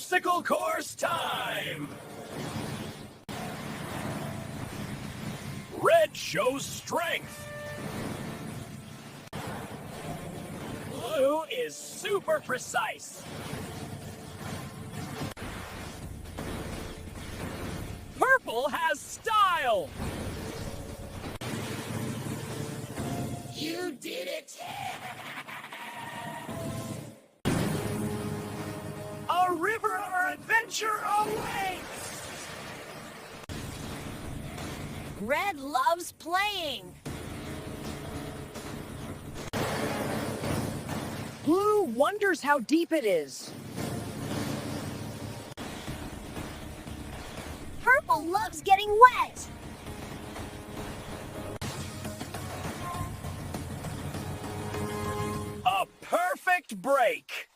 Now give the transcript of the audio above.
Obstacle course time! Red shows strength. Blue is super precise. Purple has style. You did it! A river of adventure awaits! Red loves playing. Blue wonders how deep it is. Purple loves getting wet. A perfect break!